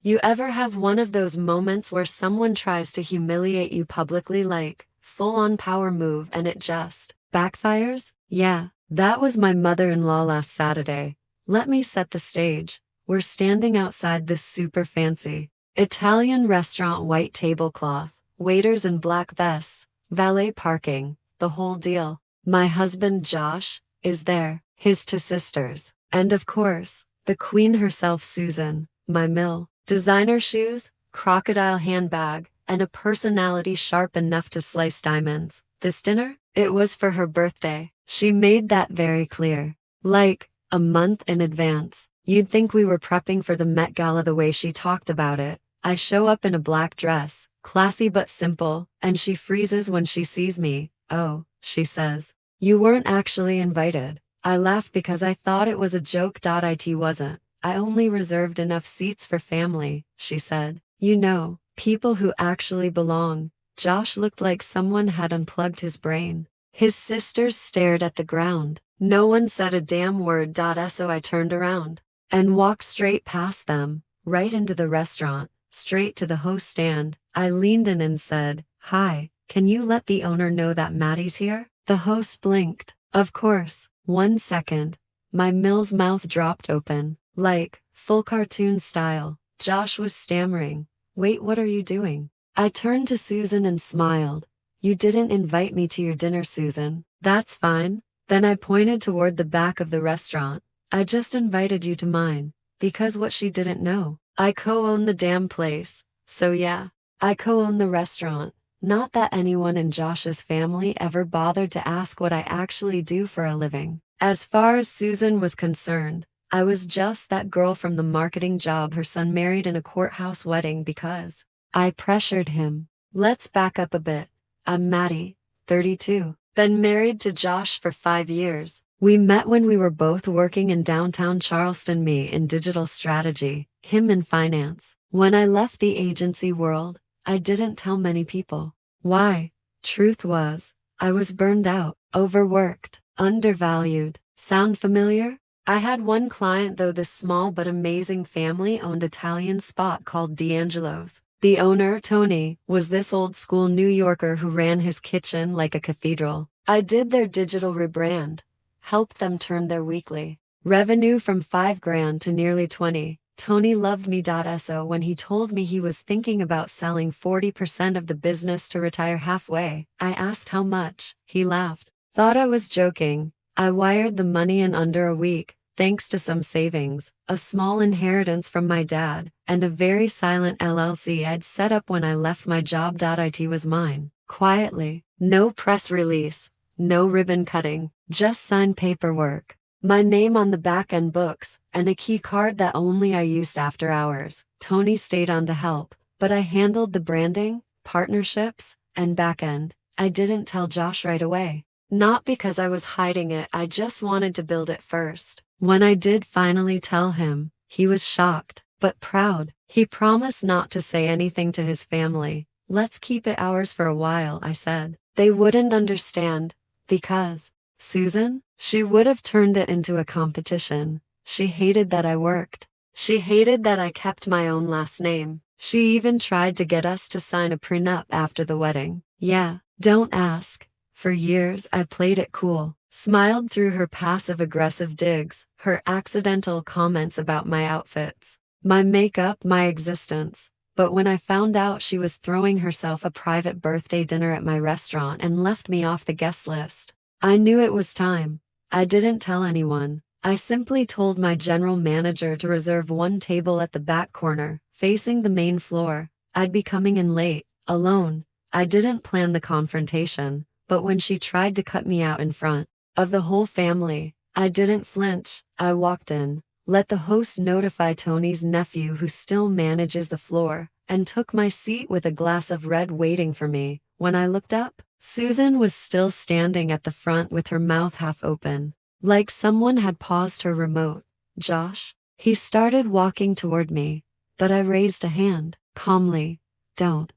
You ever have one of those moments where someone tries to humiliate you publicly, like full-on power move, and it just backfires? Yeah, that was my mother-in-law last Saturday. Let me set the stage. We're standing outside this super fancy Italian restaurant, white tablecloth, waiters in black vests, valet parking, the whole deal. My husband Josh is there, his two sisters, and of course, the queen herself, Susan, my mill. Designer shoes, crocodile handbag, and a personality sharp enough to slice diamonds. This dinner? It was for her birthday. She made that very clear. Like, a month in advance. You'd think we were prepping for the Met Gala the way she talked about it. I show up in a black dress, classy but simple, and she freezes when she sees me. Oh, she says. You weren't actually invited. I laughed because I thought it was a joke. It wasn't. I only reserved enough seats for family, she said. You know, people who actually belong. Josh looked like someone had unplugged his brain. His sisters stared at the ground. No one said a damn word. So I turned around and walked straight past them, right into the restaurant, straight to the host stand. I leaned in and said, "Hi, can you let the owner know that Maddie's here?" The host blinked. Of course. 1 second. My mill's mouth dropped open. Like, full cartoon style. Josh was stammering. Wait, what are you doing? I turned to Susan and smiled. You didn't invite me to your dinner, Susan. That's fine. Then I pointed toward the back of the restaurant. I just invited you to mine. Because what she didn't know, I co-own the damn place. So yeah, I co-own the restaurant. Not that anyone in Josh's family ever bothered to ask what I actually do for a living. As far as Susan was concerned, I was just that girl from the marketing job her son married in a courthouse wedding because I pressured him. Let's back up a bit. I'm Maddie, 32. Been married to Josh for 5 years. We met when we were both working in downtown Charleston, me in digital strategy, him in finance. When I left the agency world, I didn't tell many people. Why? Truth was, I was burned out, overworked, undervalued. Sound familiar? I had one client though, this small but amazing family-owned Italian spot called D'Angelo's. The owner, Tony, was this old-school New Yorker who ran his kitchen like a cathedral. I did their digital rebrand, helped them turn their weekly revenue from $5,000 to nearly 20. Tony loved me. So when he told me he was thinking about selling 40% of the business to retire halfway, I asked how much. He laughed. Thought I was joking. I wired the money in under a week, thanks to some savings, a small inheritance from my dad, and a very silent LLC I'd set up when I left my job. It was mine. Quietly. No press release. No ribbon cutting. Just signed paperwork. My name on the back-end books, and a key card that only I used after hours. Tony stayed on to help, but I handled the branding, partnerships, and back-end. I didn't tell Josh right away. Not because I was hiding it, I just wanted to build it first. When I did finally tell him, he was shocked, but proud. He promised not to say anything to his family. Let's keep it ours for a while, I said. They wouldn't understand, because Susan, she would have turned it into a competition. She hated that I worked. She hated that I kept my own last name. She even tried to get us to sign a prenup after the wedding. Yeah, don't ask. For years I played it cool, smiled through her passive-aggressive digs, her accidental comments about my outfits, my makeup, my existence. But when I found out she was throwing herself a private birthday dinner at my restaurant and left me off the guest list, I knew it was time. I didn't tell anyone. I simply told my general manager to reserve one table at the back corner, facing the main floor. I'd be coming in late, alone. I didn't plan the confrontation. But when she tried to cut me out in front of the whole family, I didn't flinch. I walked in, let the host notify Tony's nephew who still manages the floor, and took my seat with a glass of red waiting for me. When I looked up, Susan was still standing at the front with her mouth half open, like someone had paused her remote. Josh? He started walking toward me, but I raised a hand, calmly. Don't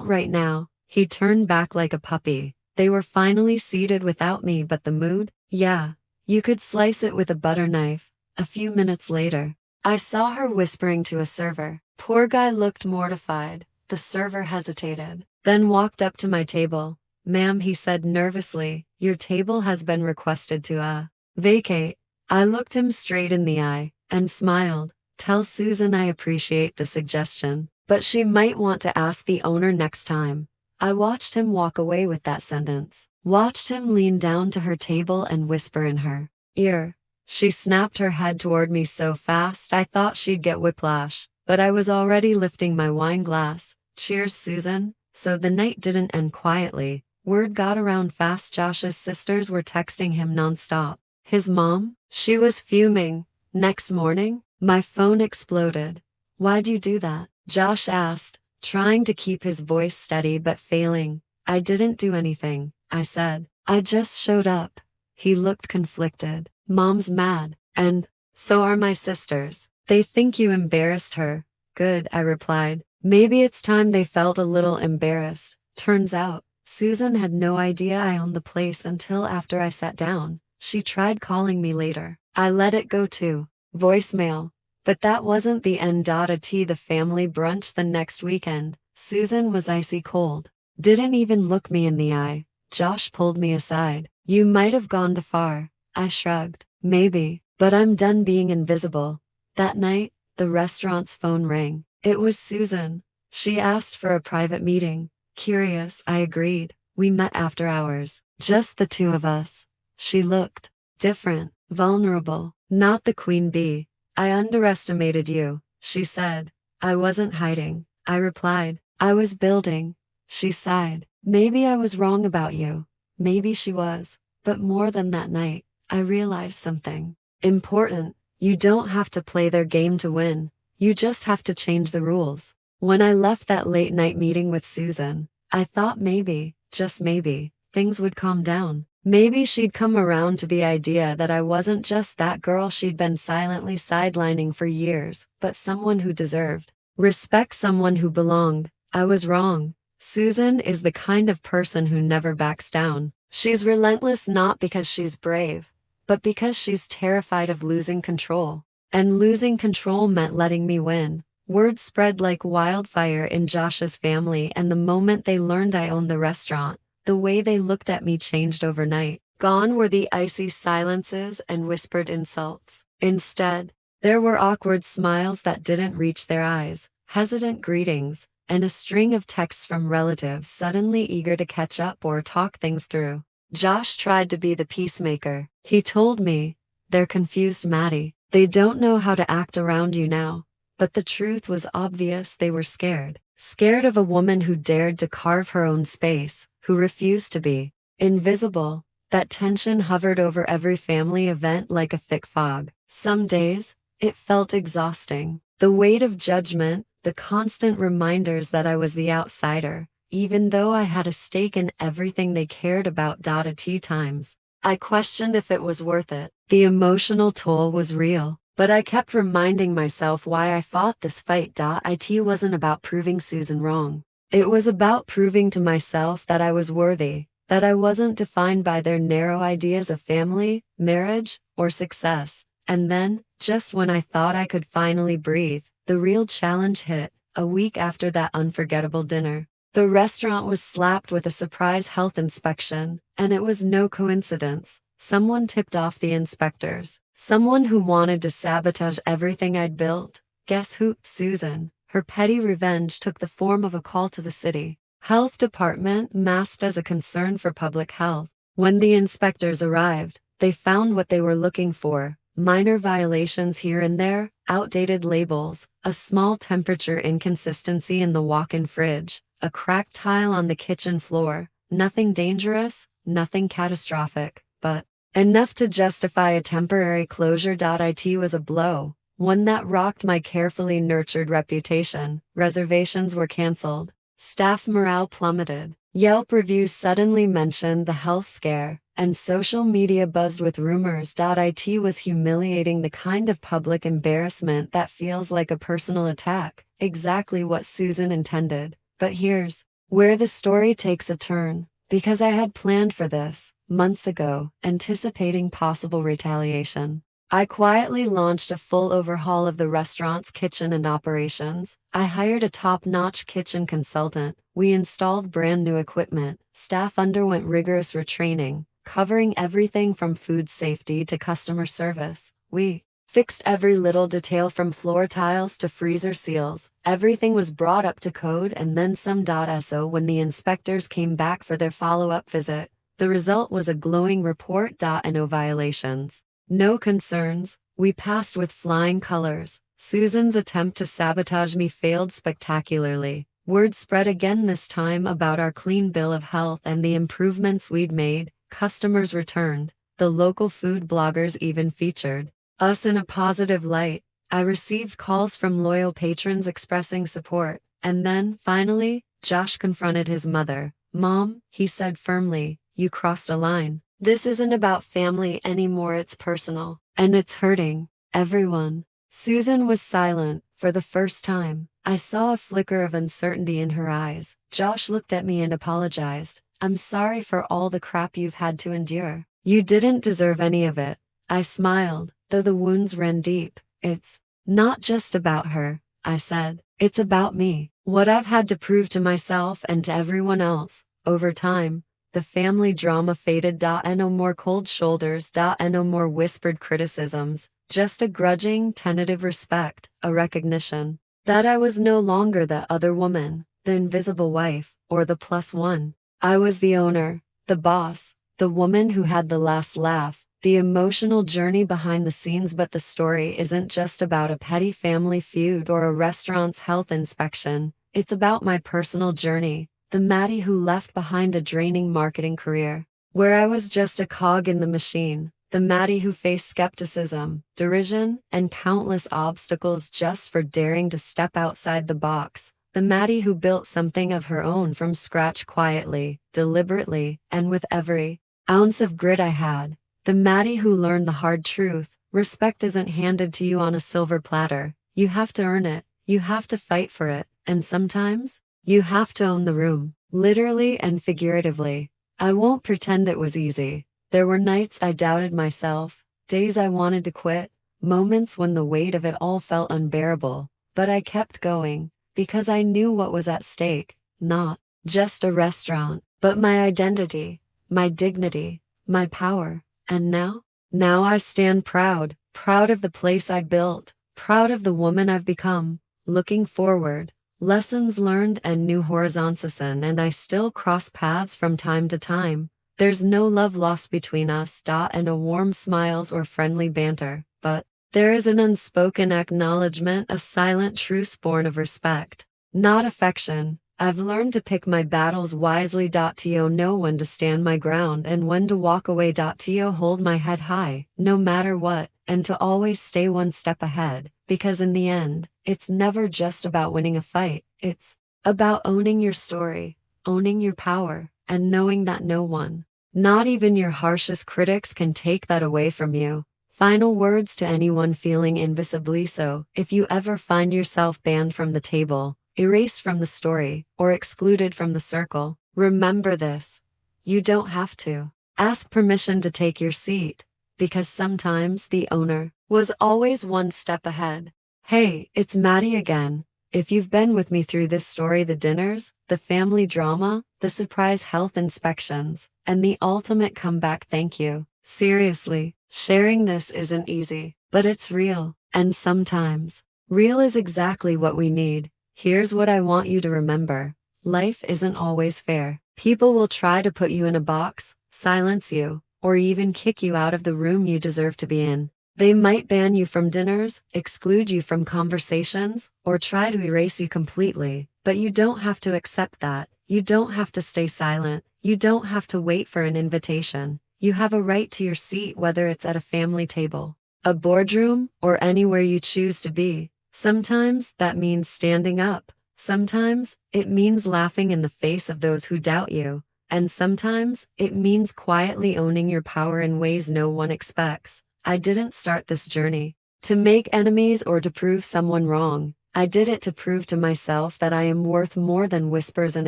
right now. He turned back like a puppy. They were finally seated without me, but the mood? Yeah, you could slice it with a butter knife. A few minutes later, I saw her whispering to a server. Poor guy looked mortified. The server hesitated, then walked up to my table. "Ma'am," he said nervously, "your table has been requested to vacate." I looked him straight in the eye and smiled. "Tell Susan I appreciate the suggestion, but she might want to ask the owner next time." I watched him walk away with that sentence, watched him lean down to her table and whisper in her ear. She snapped her head toward me so fast I thought she'd get whiplash, but I was already lifting my wine glass. "Cheers, Susan." So the night didn't end quietly. Word got around fast. Josh's sisters were texting him nonstop. His mom? She was fuming. Next morning, my phone exploded. "Why'd you do that?" Josh asked, trying to keep his voice steady but failing. "I didn't do anything," I said. "I just showed up." He looked conflicted. "Mom's mad, and so are my sisters. They think you embarrassed her." "Good," I replied. Maybe it's time they felt a little embarrassed. Turns out, Susan had no idea I owned the place until after I sat down. She tried calling me later. I let it go too. Voicemail. But that wasn't the end. At the family brunch the next weekend, Susan was icy cold. Didn't even look me in the eye. Josh pulled me aside. "You might have gone too far." I shrugged. "Maybe, but I'm done being invisible." That night, the restaurant's phone rang. It was Susan. She asked for a private meeting. Curious, I agreed. We met after hours. Just the two of us. She looked different, vulnerable, not the queen bee. "I underestimated you," she said. "I wasn't hiding," I replied. "I was building." She sighed. "Maybe I was wrong about you." Maybe she was. But more than that night, I realized something important. You don't have to play their game to win. You just have to change the rules. When I left that late night meeting with Susan, I thought maybe, just maybe, things would calm down. Maybe she'd come around to the idea that I wasn't just that girl she'd been silently sidelining for years, but someone who deserved respect, someone who belonged. I was wrong. Susan is the kind of person who never backs down. She's relentless not because she's brave, but because she's terrified of losing control. And losing control meant letting me win. Word spread like wildfire in Josh's family, and the moment they learned I owned the restaurant, the way they looked at me changed overnight. Gone were the icy silences and whispered insults. Instead, there were awkward smiles that didn't reach their eyes, hesitant greetings, and a string of texts from relatives suddenly eager to catch up or talk things through. Josh tried to be the peacemaker. He told me, "They're confused, Maddie. They don't know how to act around you now." But the truth was obvious. They were scared. Scared of a woman who dared to carve her own space, who refused to be invisible. That tension hovered over every family event like a thick fog. Some days, it felt exhausting. The weight of judgment, the constant reminders that I was the outsider, even though I had a stake in everything they cared about. At times, I questioned if it was worth it. The emotional toll was real, but I kept reminding myself why I fought this fight. It wasn't about proving Susan wrong. It was about proving to myself that I was worthy, that I wasn't defined by their narrow ideas of family, marriage, or success. And then, just when I thought I could finally breathe, the real challenge hit. A week after that unforgettable dinner, the restaurant was slapped with a surprise health inspection, and it was no coincidence. Someone tipped off the inspectors. Someone who wanted to sabotage everything I'd built. Guess who? Susan. Her petty revenge took the form of a call to the city health department, masked as a concern for public health. When the inspectors arrived, they found what they were looking for: minor violations here and there, outdated labels, a small temperature inconsistency in the walk-in fridge, a cracked tile on the kitchen floor. Nothing dangerous, nothing catastrophic, but enough to justify a temporary closure. It was a blow, one that rocked my carefully nurtured reputation. Reservations were canceled. Staff morale plummeted. Yelp reviews suddenly mentioned the health scare, and social media buzzed with rumors. It was humiliating, the kind of public embarrassment that feels like a personal attack. Exactly what Susan intended. But here's where the story takes a turn, because I had planned for this months ago, anticipating possible retaliation. I quietly launched a full overhaul of the restaurant's kitchen and operations. I hired a top-notch kitchen consultant. We installed brand new equipment. Staff underwent rigorous retraining, covering everything from food safety to customer service. We fixed every little detail from floor tiles to freezer seals. Everything was brought up to code and then some. So when the inspectors came back for their follow-up visit, the result was a glowing report. No violations. No concerns. We passed with flying colors. Susan's attempt to sabotage me failed spectacularly. Word spread again, this time about our clean bill of health and the improvements we'd made. Customers returned. The local food bloggers even featured us in a positive light. I received calls from loyal patrons expressing support. And then, finally, Josh confronted his mother. "Mom," he said firmly, "you crossed a line. This isn't about family anymore, it's personal. And it's hurting everyone." Susan was silent. For the first time, I saw a flicker of uncertainty in her eyes. Josh looked at me and apologized. "I'm sorry for all the crap you've had to endure. You didn't deserve any of it." I smiled, though the wounds ran deep. "It's not just about her," I said. "It's about me. What I've had to prove to myself and to everyone else." Over time, the family drama faded. No more cold shoulders. No more whispered criticisms. Just a grudging, tentative respect, a recognition that I was no longer the other woman, the invisible wife, or the plus one. I was the owner, the boss, the woman who had the last laugh, the emotional journey behind the scenes. But the story isn't just about a petty family feud or a restaurant's health inspection. It's about my personal journey. The Maddie who left behind a draining marketing career, where I was just a cog in the machine. The Maddie who faced skepticism, derision, and countless obstacles just for daring to step outside the box. The Maddie who built something of her own from scratch quietly, deliberately, and with every ounce of grit I had. The Maddie who learned the hard truth: respect isn't handed to you on a silver platter. You have to earn it, you have to fight for it, and sometimes, you have to own the room, literally and figuratively. I won't pretend it was easy. There were nights I doubted myself, days I wanted to quit, moments when the weight of it all felt unbearable. But I kept going, because I knew what was at stake. Not just a restaurant, but my identity, my dignity, my power. And now I stand proud, proud of the place I built, proud of the woman I've become. Looking forward, lessons learned and new horizons, and I still cross paths from time to time. There's no love lost between us. And no warm smiles or friendly banter, but there is an unspoken acknowledgement, a silent truce born of respect, not affection. I've learned to pick my battles wisely. To know when to stand my ground and when to walk away. To hold my head high, no matter what, and to always stay one step ahead, because in the end, it's never just about winning a fight. It's about owning your story, owning your power, and knowing that no one, not even your harshest critics, can take that away from you. Final words to anyone feeling invisibly so. If you ever find yourself banned from the table, erased from the story, or excluded from the circle, remember this: you don't have to ask permission to take your seat, because sometimes the owner was always one step ahead. Hey, it's Maddie again. If you've been with me through this story, the dinners, the family drama, the surprise health inspections, and the ultimate comeback, thank you. Seriously, sharing this isn't easy, but it's real, and sometimes, real is exactly what we need. Here's what I want you to remember: life isn't always fair. People will try to put you in a box, silence you, or even kick you out of the room you deserve to be in. They might ban you from dinners, exclude you from conversations, or try to erase you completely, but you don't have to accept that. You don't have to stay silent. You don't have to wait for an invitation. You have a right to your seat, whether it's at a family table, a boardroom, or anywhere you choose to be. Sometimes that means standing up. Sometimes it means laughing in the face of those who doubt you. And sometimes it means quietly owning your power in ways no one expects. I didn't start this journey to make enemies or to prove someone wrong. I did it to prove to myself that I am worth more than whispers and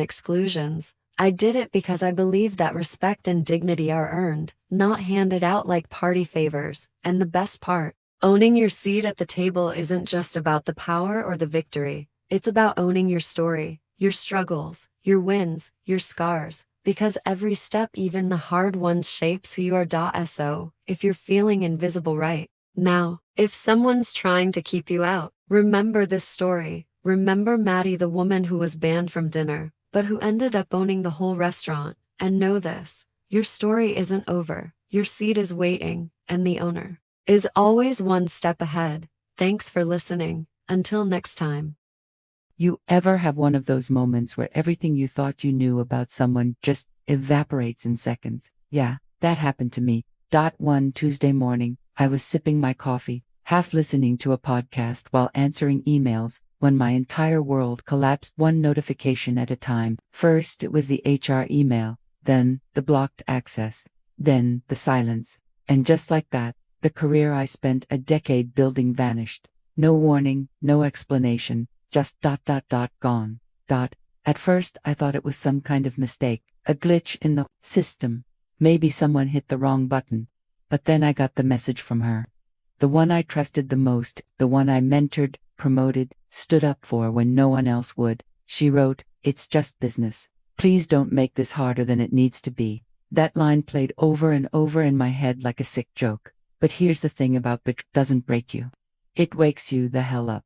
exclusions. I did it because I believe that respect and dignity are earned, not handed out like party favors. And the best part, owning your seat at the table isn't just about the power or the victory. It's about owning your story, your struggles, your wins, your scars. Because every step, even the hard ones, shapes who you are. So, if you're feeling invisible right now, if someone's trying to keep you out, remember this story. Remember Maddie, the woman who was banned from dinner, but who ended up owning the whole restaurant. And know this, your story isn't over. Your seat is waiting, and the owner is always one step ahead. Thanks for listening. Until next time. You ever have one of those moments where everything you thought you knew about someone just evaporates in seconds? Yeah, that happened to me. One Tuesday morning, I was sipping my coffee, half listening to a podcast while answering emails, when my entire world collapsed one notification at a time. First it was the HR email, then the blocked access, then the silence. And just like that, the career I spent a decade building vanished. No warning, no explanation. Just gone. At first I thought it was some kind of mistake, a glitch in the system. Maybe someone hit the wrong button. But then I got the message from her. The one I trusted the most, the one I mentored, promoted, stood up for when no one else would. She wrote, "It's just business. Please don't make this harder than it needs to be." That line played over and over in my head like a sick joke. But here's the thing about betrayal: doesn't break you. It wakes you the hell up.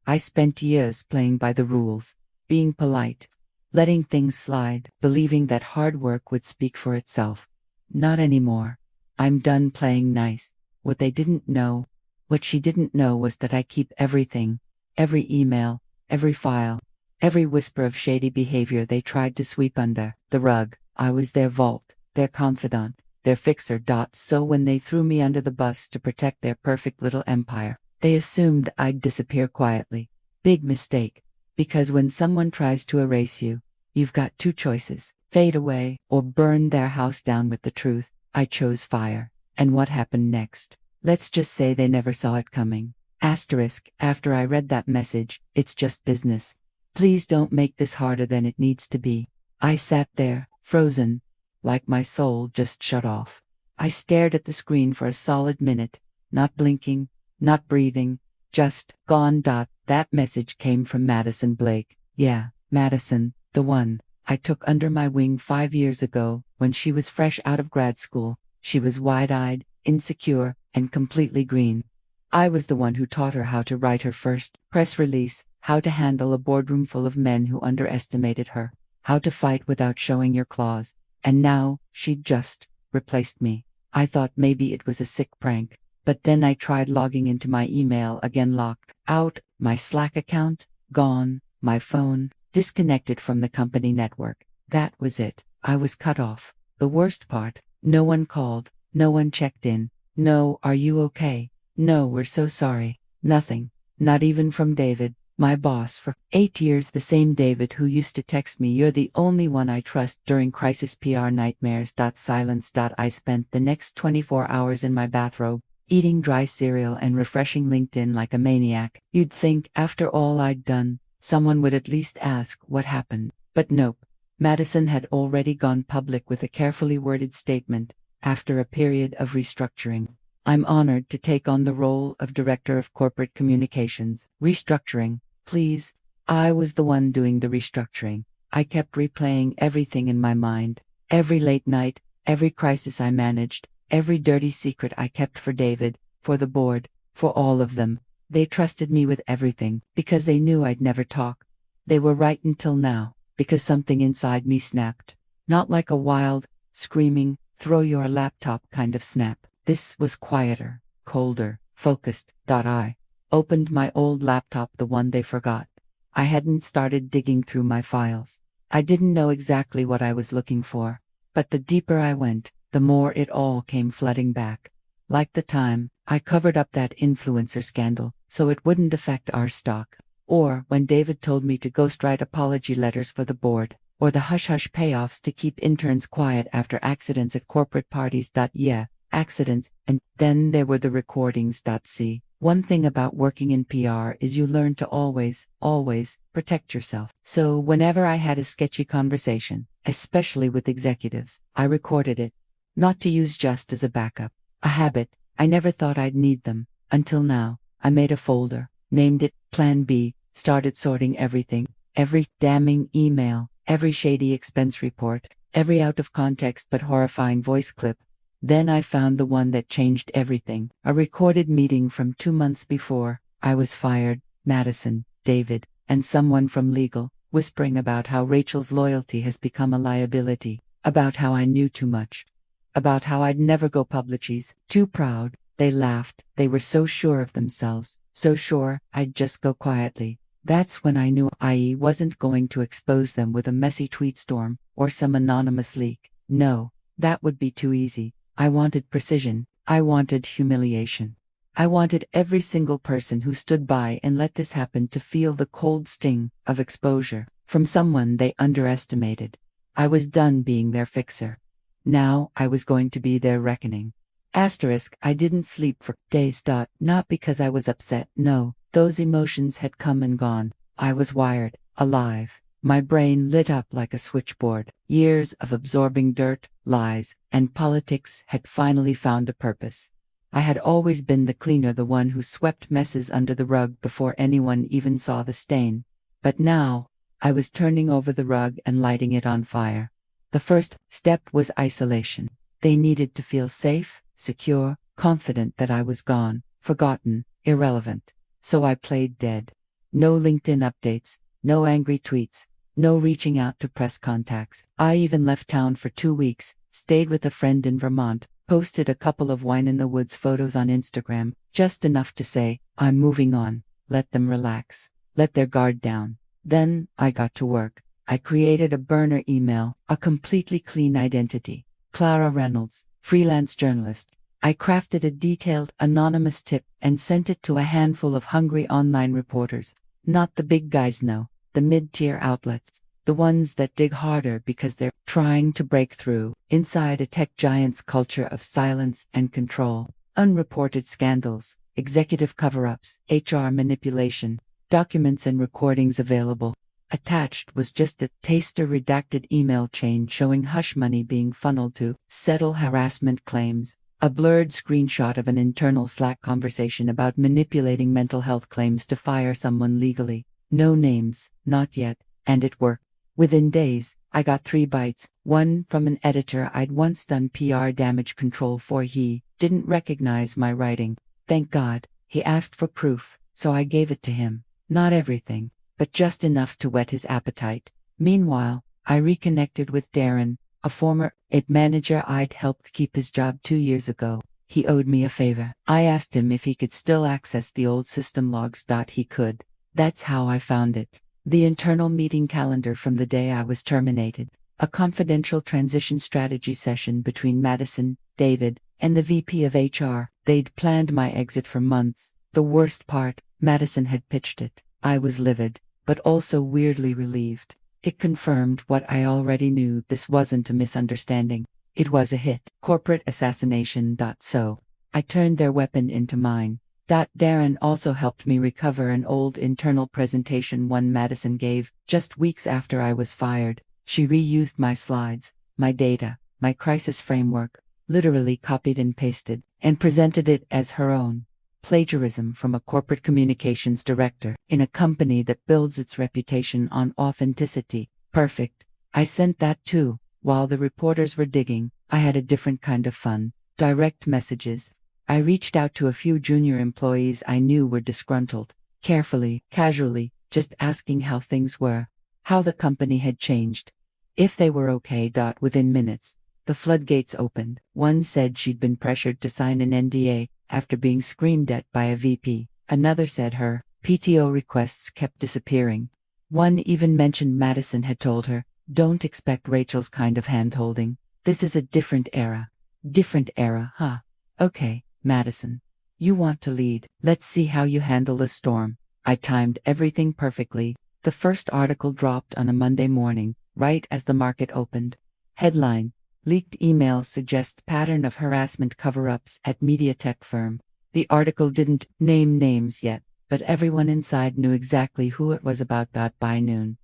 I spent years playing by the rules, being polite, letting things slide, believing that hard work would speak for itself. Not anymore. I'm done playing nice. What they didn't know, what she didn't know, was that I keep everything, every email, every file, every whisper of shady behavior they tried to sweep under the rug. I was their vault, their confidant, their fixer. So when they threw me under the bus to protect their perfect little empire, they assumed I'd disappear quietly. Big mistake. Because when someone tries to erase you, you've got two choices: fade away or burn their house down with the truth. I chose fire. And what happened next? Let's just say they never saw it coming. After I read that message, "It's just business. Please don't make this harder than it needs to be," I sat there, frozen, like my soul just shut off. I stared at the screen for a solid minute, not blinking, not breathing, just gone. That message came from Madison Blake. Yeah, Madison, the one I took under my wing 5 years ago when she was fresh out of grad school. She was wide-eyed, insecure, and completely green. I was the one who taught her how to write her first press release, how to handle a boardroom full of men who underestimated her, how to fight without showing your claws. And now, she'd just replaced me. I thought maybe it was a sick prank. But then I tried logging into my email again, locked out, my Slack account gone, my phone disconnected from the company network. That was it. I was cut off. The worst part, no one called, no one checked in. No, "Are you okay?" No, "We're so sorry." Nothing. Not even from David, my boss for 8 years, the same David who used to text me, "You're the only one I trust during crisis PR nightmares." Silence. I spent the next 24 hours in my bathrobe, eating dry cereal and refreshing LinkedIn like a maniac. You'd think, after all I'd done, someone would at least ask what happened. But nope. Madison had already gone public with a carefully worded statement, after a period of restructuring. "I'm honored to take on the role of Director of Corporate Communications." Restructuring, please. I was the one doing the restructuring. I kept replaying everything in my mind. Every late night, every crisis I managed, every dirty secret I kept for David, for the board, for all of them. They trusted me with everything, because they knew I'd never talk. They were right until now, because something inside me snapped. Not like a wild, screaming, throw your laptop kind of snap. This was quieter, colder, focused. I opened my old laptop, the one they forgot. I hadn't started digging through my files. I didn't know exactly what I was looking for. But the deeper I went, the more it all came flooding back. Like the time I covered up that influencer scandal so it wouldn't affect our stock. Or when David told me to ghostwrite apology letters for the board. Or the hush-hush payoffs to keep interns quiet after accidents at corporate parties. Yeah, accidents. And then there were the recordings. See, One thing about working in PR is you learn to always protect yourself. So whenever I had a sketchy conversation, especially with executives, I recorded it. Not to use just as a backup. A habit. I never thought I'd need them. Until now. I made a folder, named it Plan B, started sorting everything. Every damning email, every shady expense report, every out of context but horrifying voice clip. Then I found the one that changed everything. A recorded meeting from 2 months before. I was fired, Madison, David, and someone from legal, whispering about how Rachel's loyalty has become a liability, about how I knew too much, about how I'd never go publicities, too proud. They laughed. They were so sure of themselves, so sure I'd just go quietly. That's when I knew I wasn't going to expose them with a messy tweet storm or some anonymous leak. No, that would be too easy. I wanted precision. I wanted humiliation. I wanted every single person who stood by and let this happen to feel the cold sting of exposure from someone they underestimated. I was done being their fixer. Now I was going to be their reckoning. Asterisk, I didn't sleep for days. Not because I was upset, no, those emotions had come and gone. I was wired, alive. My brain lit up like a switchboard. Years of absorbing dirt, lies, and politics had finally found a purpose. I had always been the cleaner, the one who swept messes under the rug before anyone even saw the stain. But now, I was turning over the rug and lighting it on fire. The first step was isolation. They needed to feel safe, secure, confident that I was gone, forgotten, irrelevant. So I played dead. No LinkedIn updates, no angry tweets, no reaching out to press contacts. I even left town for 2 weeks, stayed with a friend in Vermont, posted a couple of wine in the woods photos on Instagram, just enough to say, I'm moving on. Let them relax. Let their guard down. Then, I got to work. I created a burner email, a completely clean identity. Clara Reynolds, freelance journalist. I crafted a detailed, anonymous tip and sent it to a handful of hungry online reporters. Not the big guys, no. The mid-tier outlets. The ones that dig harder because they're trying to break through inside a tech giant's culture of silence and control. Unreported scandals, executive cover-ups, HR manipulation, documents and recordings available. Attached was just a taster redacted email chain showing hush money being funneled to settle harassment claims. A blurred screenshot of an internal Slack conversation about manipulating mental health claims to fire someone legally. No names, not yet, and it worked. Within days, I got 3 bites, one from an editor I'd once done PR damage control for. He didn't recognize my writing. Thank God. He asked for proof, so I gave it to him. Not everything, but just enough to whet his appetite. Meanwhile, I reconnected with Darren, a former IT manager I'd helped keep his job 2 years ago. He owed me a favor. I asked him if he could still access the old system logs. He could. That's how I found it. The internal meeting calendar from the day I was terminated. A confidential transition strategy session between Madison, David, and the VP of HR. They'd planned my exit for months. The worst part, Madison had pitched it. I was livid, but also weirdly relieved. It confirmed what I already knew. This wasn't a misunderstanding. It was a hit. Corporate assassination. So I turned their weapon into mine. Darren also helped me recover an old internal presentation one Madison gave just weeks after I was fired. She reused my slides, my data, my crisis framework, literally copied and pasted, and presented it as her own. Plagiarism from a corporate communications director in a company that builds its reputation on authenticity. Perfect. I sent that too. While the reporters were digging, I had a different kind of fun. Direct messages. I reached out to a few junior employees I knew were disgruntled, carefully, casually, just asking how things were, how the company had changed, if they were okay. Within minutes, the floodgates opened. One said she'd been pressured to sign an NDA after being screamed at by a VP. Another said her PTO requests kept disappearing. One even mentioned Madison had told her, "Don't expect Rachel's kind of hand-holding. This is a different era." Different era, huh? Okay, Madison. You want to lead. Let's see how you handle the storm. I timed everything perfectly. The first article dropped on a Monday morning, right as the market opened. Headline: Leaked emails suggest pattern of harassment cover-ups at media tech firm. The article didn't name names yet, but everyone inside knew exactly who it was about. By noon,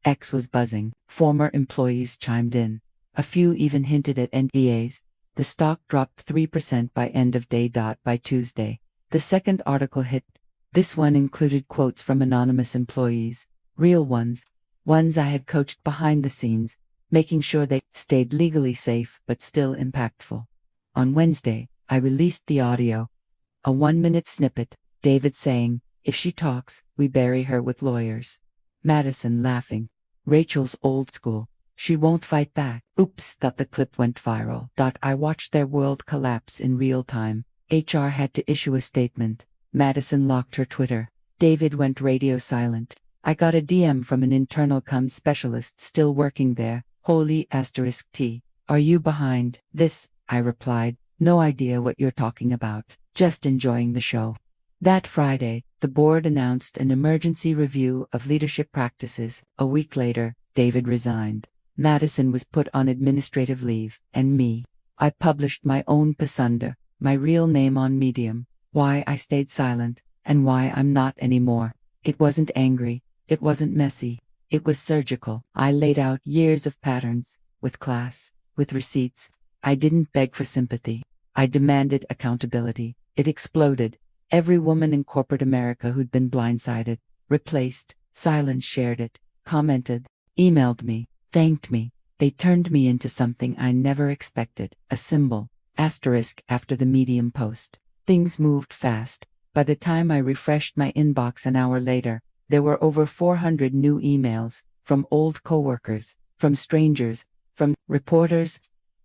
X was buzzing. Former employees chimed in. A few even hinted at NDAs. The stock dropped 3% by end of day. By Tuesday, the second article hit. This one included quotes from anonymous employees, real ones I had coached behind the scenes, making sure they stayed legally safe but still impactful. On Wednesday, I released the audio. A 1-minute snippet, David saying, "If she talks, we bury her with lawyers." Madison laughing. Rachel's old school. "She won't fight back." Oops, the clip went viral. I watched their world collapse in real time. HR had to issue a statement. Madison locked her Twitter. David went radio silent. I got a DM from an internal comms specialist still working there. "Holy *T. Are you behind this?" I replied. "No idea what you're talking about. Just enjoying the show." That Friday, the board announced an emergency review of leadership practices. A week later, David resigned. Madison was put on administrative leave, and I published my own Pasunda, my real name on Medium, why I stayed silent, and why I'm not anymore. It wasn't angry, it wasn't messy, it was surgical. I laid out years of patterns, with class, with receipts. I didn't beg for sympathy. I demanded accountability. It exploded. Every woman in corporate America who'd been blindsided, replaced, silenced, shared it, commented, emailed me, thanked me. They turned me into something I never expected, a symbol, asterisk after the Medium post. Things moved fast. By the time I refreshed my inbox an hour later, there were over 400 new emails, from old coworkers, from strangers, from reporters,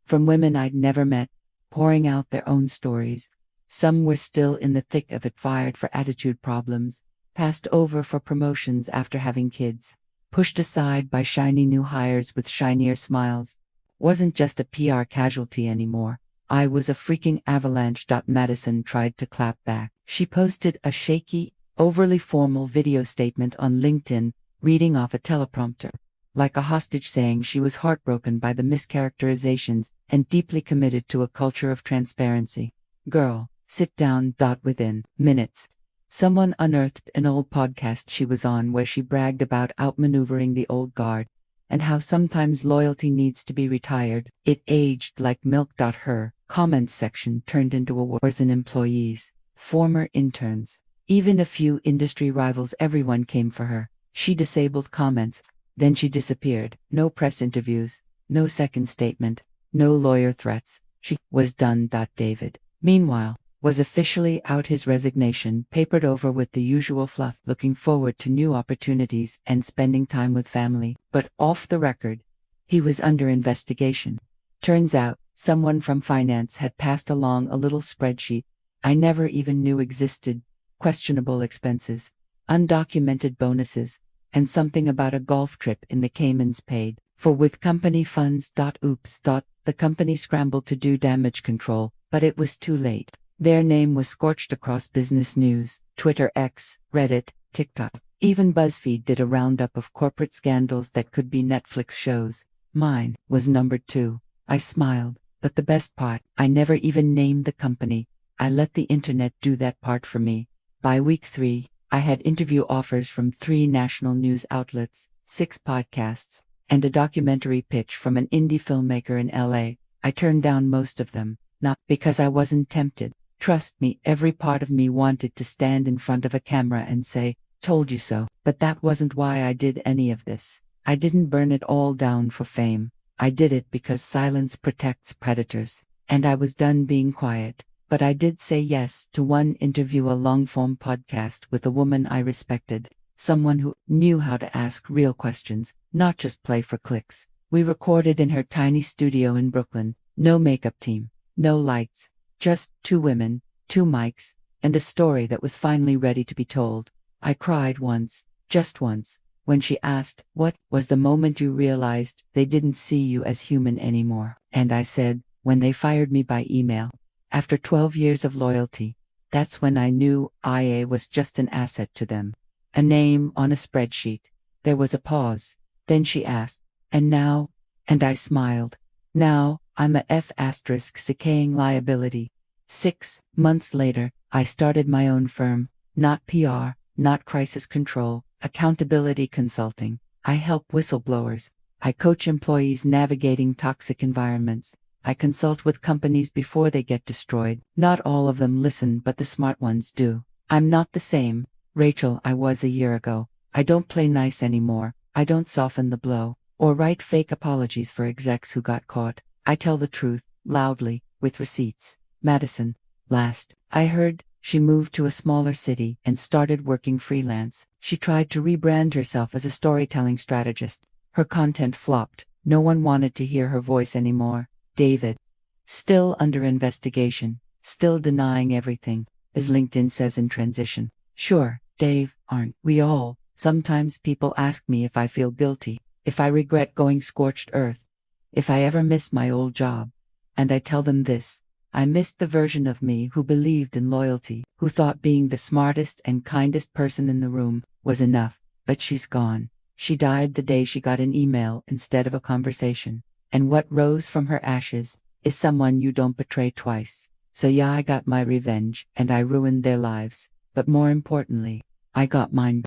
from women I'd never met, pouring out their own stories. Some were still in the thick of it, fired for attitude problems, passed over for promotions after having kids, pushed aside by shiny new hires with shinier smiles. Wasn't just a PR casualty anymore. I was a freaking avalanche. Madison tried to clap back. She posted a shaky, overly formal video statement on LinkedIn, reading off a teleprompter, like a hostage, saying she was heartbroken by the mischaracterizations and deeply committed to a culture of transparency. Girl, sit down. Within minutes, someone unearthed an old podcast she was on where she bragged about outmaneuvering the old guard, and how sometimes loyalty needs to be retired. It aged like milk. Her comments section turned into a wars in employees, former interns, even a few industry rivals. Everyone came for her. She disabled comments, then she disappeared. No press interviews, no second statement, no lawyer threats. She was done. David, meanwhile, was officially out. His resignation papered over with the usual fluff, looking forward to new opportunities and spending time with family. But off the record, he was under investigation. Turns out, someone from finance had passed along a little spreadsheet I never even knew existed, questionable expenses, undocumented bonuses, and something about a golf trip in the Caymans paid for with company funds. Oops. The company scrambled to do damage control, but it was too late. Their name was scorched across business news, Twitter, X, Reddit, TikTok. Even BuzzFeed did a roundup of corporate scandals that could be Netflix shows. Mine was number 2. I smiled, but the best part, I never even named the company. I let the internet do that part for me. By week 3, I had interview offers from 3 national news outlets, 6 podcasts, and a documentary pitch from an indie filmmaker in LA. I turned down most of them, not because I wasn't tempted. Trust me, every part of me wanted to stand in front of a camera and say, "Told you so." But that wasn't why I did any of this. I didn't burn it all down for fame. I did it because silence protects predators. And I was done being quiet. But I did say yes to one interview, a long-form podcast with a woman I respected, someone who knew how to ask real questions, not just play for clicks. We recorded in her tiny studio in Brooklyn. No makeup team, no lights, just 2 women, 2 mics, and a story that was finally ready to be told. I cried once, just once, when she asked, "What was the moment you realized they didn't see you as human anymore?" And I said, "When they fired me by email. After 12 years of loyalty, that's when I knew IA was just an asset to them. A name on a spreadsheet." There was a pause. Then she asked, "And now?" And I smiled. "Now, I'm a F** decaying liability. 6 months later, I started my own firm. Not PR, not crisis control, accountability consulting. I help whistleblowers. I coach employees navigating toxic environments. I consult with companies before they get destroyed. Not all of them listen, but the smart ones do. I'm not the same Rachel I was a year ago. I don't play nice anymore. I don't soften the blow, or write fake apologies for execs who got caught. I tell the truth, loudly, with receipts. Madison. Last I heard, she moved to a smaller city and started working freelance. She tried to rebrand herself as a storytelling strategist. Her content flopped. No one wanted to hear her voice anymore. David. Still under investigation. Still denying everything, as LinkedIn says in transition. Sure, Dave, aren't we all? Sometimes people ask me if I feel guilty, if I regret going scorched earth, if I ever miss my old job. And I tell them this. I missed the version of me who believed in loyalty, who thought being the smartest and kindest person in the room was enough. But she's gone. She died the day she got an email instead of a conversation. And what rose from her ashes is someone you don't betray twice. So yeah, I got my revenge, and I ruined their lives. But more importantly, I got mine.